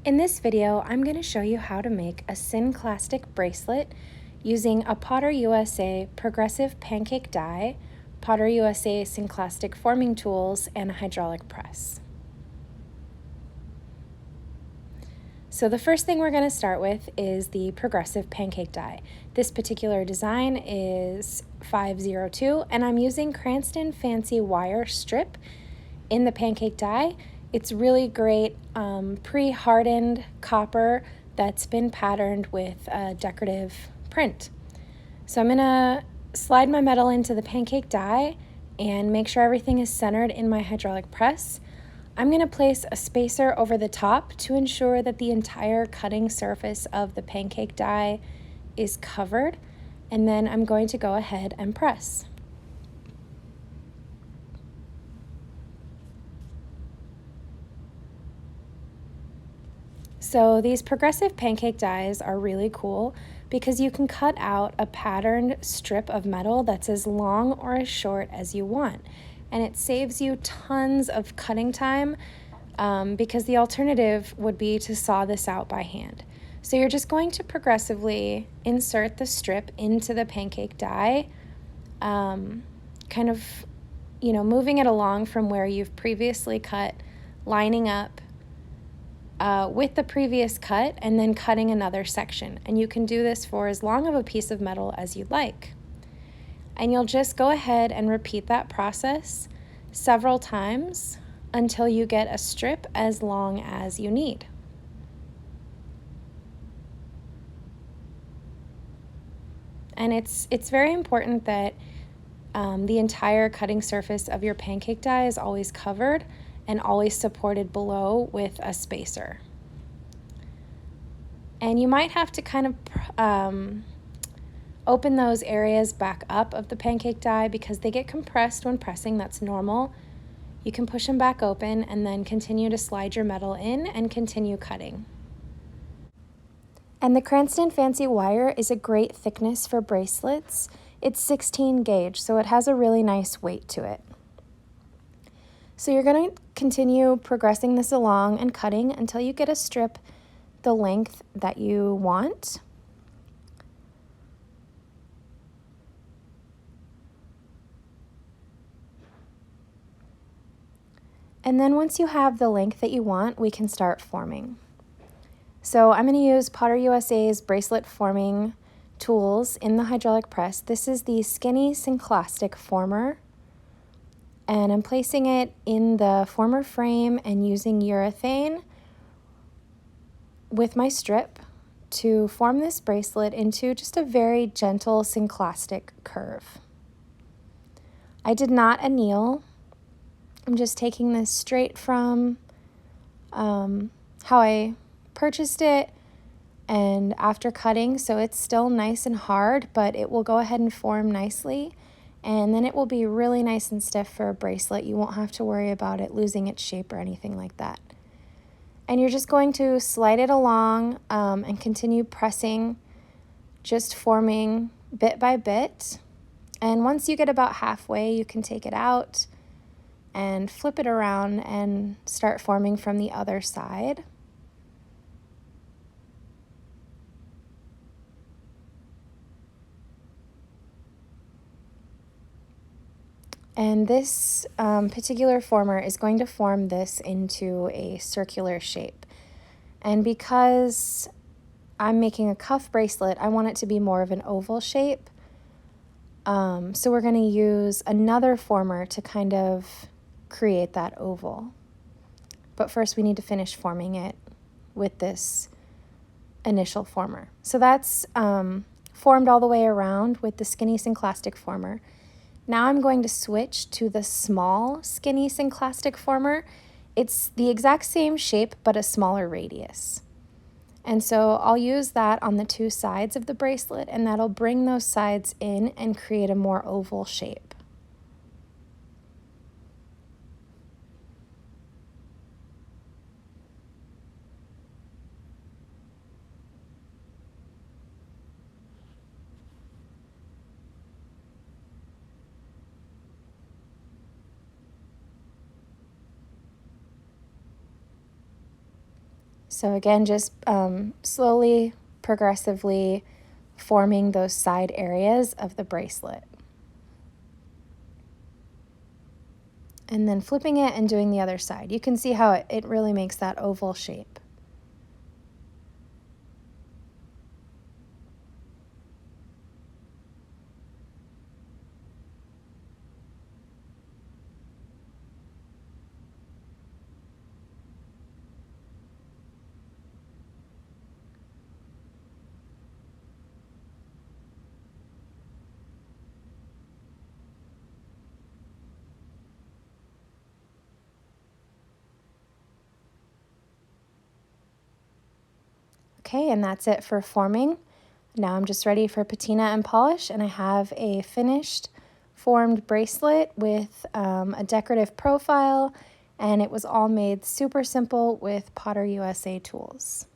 In this video, I'm going to show you how to make a Synclastic bracelet using a PotterUSA progressive pancake die, PotterUSA Synclastic forming tools, and a hydraulic press. So the first thing we're going to start with is the progressive pancake die. This particular design is 502, and I'm using Cranston fancy wire strip in the pancake die. It's really great pre-hardened copper that's been patterned with a decorative print. So I'm going to slide my metal into the pancake die and make sure everything is centered in my hydraulic press. I'm going to place a spacer over the top to ensure that the entire cutting surface of the pancake die is covered, and then I'm going to go ahead and press. So these progressive pancake dies are really cool because you can cut out a patterned strip of metal that's as long or as short as you want. And it saves you tons of cutting time because the alternative would be to saw this out by hand. So you're just going to progressively insert the strip into the pancake die, kind of, moving it along from where you've previously cut, lining up with the previous cut, and then cutting another section. And you can do this for as long of a piece of metal as you'd like. And you'll just go ahead and repeat that process several times until you get a strip as long as you need. And it's very important that the entire cutting surface of your pancake die is always covered and always supported below with a spacer. And you might have to kind of open those areas back up of the pancake die because they get compressed when pressing. That's normal. You can push them back open and then continue to slide your metal in and continue cutting. And the Cranston fancy wire is a great thickness for bracelets. It's 16 gauge, so it has a really nice weight to it. So you're going to continue progressing this along and cutting until you get a strip the length that you want. And then once you have the length that you want, we can start forming. So I'm going to use PotterUSA's bracelet forming tools in the hydraulic press. This is the skinny Synclastic former, and I'm placing it in the former frame and using urethane with my strip to form this bracelet into just a very gentle Synclastic curve. I did not anneal. I'm just taking this straight from how I purchased it and after cutting, so it's still nice and hard, but it will go ahead and form nicely, and then it will be really nice and stiff for a bracelet. You won't have to worry about it losing its shape or anything like that. And you're just going to slide it along and continue pressing, just forming bit by bit. And once you get about halfway, you can take it out and flip it around and start forming from the other side. And this particular former is going to form this into a circular shape. And because I'm making a cuff bracelet, I want it to be more of an oval shape. So we're going to use another former to kind of create that oval. But first we need to finish forming it with this initial former. So that's formed all the way around with the skinny Synclastic former. Now I'm going to switch to the small skinny Synclastic former. It's the exact same shape but a smaller radius. And so I'll use that on the two sides of the bracelet, and that'll bring those sides in and create a more oval shape. So again, just slowly, progressively forming those side areas of the bracelet. And then flipping it and doing the other side. You can see how it really makes that oval shape. Okay, and that's it for forming. Now I'm just ready for patina and polish, and I have a finished formed bracelet with a decorative profile, and it was all made super simple with PotterUSA tools.